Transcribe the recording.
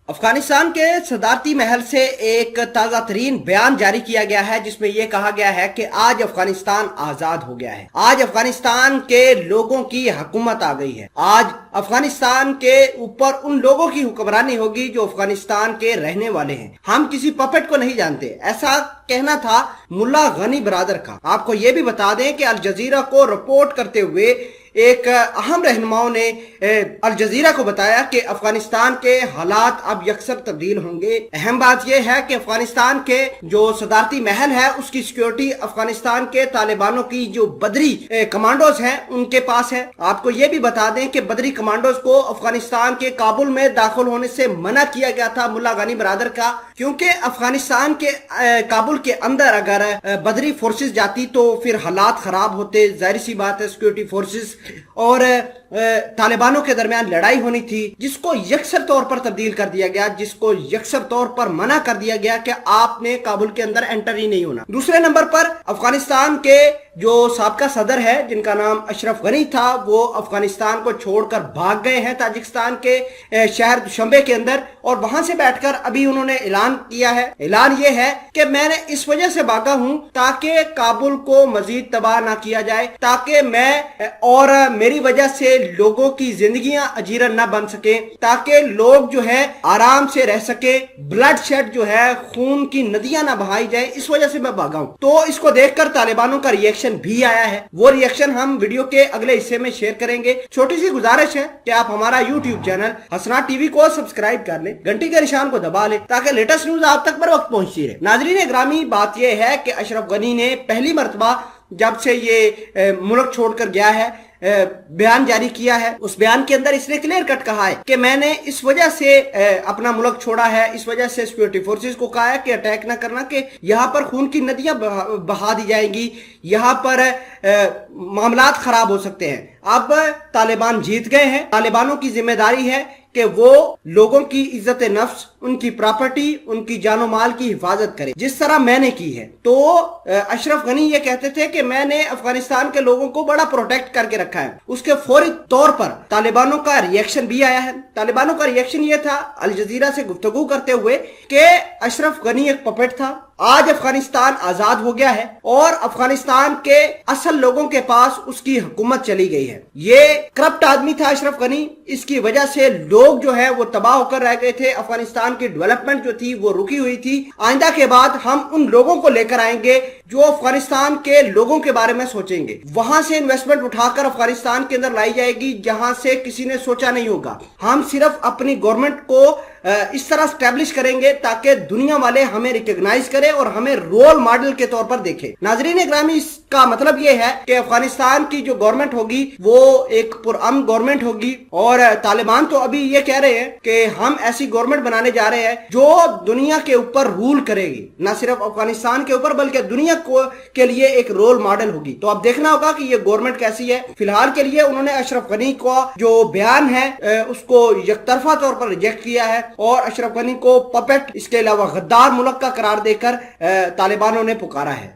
افغانستان کے صدارتی محل سے ایک تازہ ترین بیان جاری کیا گیا ہے جس میں یہ کہا گیا ہے کہ آج افغانستان آزاد ہو گیا ہے۔ آج افغانستان کے لوگوں کی حکومت آ گئی ہے۔ آج افغانستان کے اوپر ان لوگوں کی حکمرانی ہوگی جو افغانستان کے رہنے والے ہیں۔ ہم کسی پپٹ کو نہیں جانتے، ایسا کہنا تھا ملا غنی برادر کا۔ آپ کو یہ بھی بتا دیں کہ الجزیرہ کو رپورٹ کرتے ہوئے ایک اہم رہنماؤں نے الجزیرہ کو بتایا کہ افغانستان کے حالات اب یکسر تبدیل ہوں گے۔ اہم بات یہ ہے کہ افغانستان کے جو صدارتی محل ہے اس کی سیکیورٹی افغانستان کے طالبانوں کی جو بدری کمانڈوز ہیں ان کے پاس ہے۔ آپ کو یہ بھی بتا دیں کہ بدری کمانڈوز کو افغانستان کے کابل میں داخل ہونے سے منع کیا گیا تھا ملا غنی برادر کا، کیونکہ افغانستان کے کابل کے اندر اگر بدری فورسز جاتی تو پھر حالات خراب ہوتے۔ ظاہر سی بات ہے، سیکیورٹی فورسز اور طالبانوں کے درمیان لڑائی ہونی تھی، جس کو یکسر طور پر تبدیل کر دیا گیا، جس کو یکسر طور پر منع کر دیا گیا کہ آپ نے کابل کے اندر انٹر ہی نہیں ہونا۔ دوسرے نمبر پر افغانستان کے جو سابقہ صدر ہے جن کا نام اشرف غنی تھا، وہ افغانستان کو چھوڑ کر بھاگ گئے ہیں تاجکستان کے شہر دوشنبے کے اندر، اور وہاں سے بیٹھ کر ابھی انہوں نے اعلان کیا ہے۔ اعلان یہ ہے کہ میں نے اس وجہ سے بھاگا ہوں تاکہ کابل کو مزید تباہ نہ کیا جائے، تاکہ میں اور میری وجہ سے لوگوں کی زندگیاں اجیرن نہ بن سکیں، تاکہ لوگ جو ہے آرام سے رہ سکے، بلڈ شیڈ جو ہے خون کی ندیاں نہ بہائی جائیں، اس وجہ سے میں بھاگا ہوں۔ تو اس کو دیکھ کر طالبانوں کا ریئیکشن بھی آیا ہے، وہ ریئیکشن ہم ویڈیو کے اگلے حصے میں شیئر کریں گے۔ چھوٹی سی گزارش ہے کہ آپ ہمارا یوٹیوب چینل حسنات ٹی وی کو سبسکرائب کر لیں، گھنٹی کے نشان کو دبا لیں تاکہ لیٹسٹ نیوز آپ تک بر وقت پہنچتی رہے۔ ناظرین گرامی، بات یہ ہے کہ اشرف غنی نے پہلی مرتبہ جب سے یہ ملک چھوڑ کر گیا ہے بیان جاری کیا ہے، اس بیان کے اندر اس نے کلیئر کٹ کہا ہے کہ میں نے اس وجہ سے اپنا ملک چھوڑا ہے، اس وجہ سے سیکیورٹی فورسز کو کہا ہے کہ اٹیک نہ کرنا، کہ یہاں پر خون کی ندیاں بہا دی جائیں گی، یہاں پر معاملات خراب ہو سکتے ہیں۔ اب طالبان جیت گئے ہیں، طالبانوں کی ذمہ داری ہے کہ وہ لوگوں کی عزت نفس، ان کی پراپرٹی، ان کی جان و مال کی حفاظت کرے، جس طرح میں نے کی ہے۔ تو اشرف غنی یہ کہتے تھے کہ میں نے افغانستان کے لوگوں کو بڑا پروٹیکٹ کر کے رکھا ہے۔ اس کے فوری طور پر طالبانوں کا ریئیکشن بھی آیا ہے۔ طالبانوں کا ریئیکشن یہ تھا الجزیرہ سے گفتگو کرتے ہوئے کہ اشرف غنی ایک پپٹ تھا، آج افغانستان آزاد ہو گیا ہے اور افغانستان کے اصل لوگوں کے پاس اس کی حکومت چلی گئی ہے۔ یہ کرپٹ آدمی تھا اشرف غنی، اس کی وجہ سے لوگ جو ہے وہ تباہ ہو کر رہ گئے تھے، افغانستان کی ڈیولپمنٹ جو تھی وہ رکی ہوئی تھی۔ آئندہ کے بعد ہم ان لوگوں کو لے کر آئیں گے جو افغانستان کے لوگوں کے بارے میں سوچیں گے، وہاں سے انویسٹمنٹ اٹھا کر افغانستان کے اندر لائی جائے گی جہاں سے کسی نے سوچا نہیں ہوگا۔ ہم صرف اپنی گورنمنٹ کو اس طرح اسٹیبلش کریں گے تاکہ دنیا والے ہمیں ریکگنائز کریں اور ہمیں رول ماڈل کے طور پر دیکھیں۔ ناظرین گرامی، اس کا مطلب یہ ہے کہ افغانستان کی جو گورنمنٹ ہوگی وہ ایک پرامن گورنمنٹ ہوگی، اور طالبان تو ابھی یہ کہہ رہے ہیں کہ ہم ایسی گورنمنٹ بنانے جا رہے ہیں جو دنیا کے اوپر رول کرے گی، نہ صرف افغانستان کے اوپر بلکہ دنیا کے لیے ایک رول ماڈل ہوگی۔ تو اب دیکھنا ہوگا کہ یہ گورنمنٹ کیسی ہے۔ فی الحال کے لیے انہوں نے اشرف غنی کا جو بیان ہے اس کو یک طرفہ طور پر ریجیکٹ کیا ہے، اور اشرف غنی کو پپٹ، اس کے علاوہ غدار ملک کا قرار دے کر طالبانوں نے پکارا ہے۔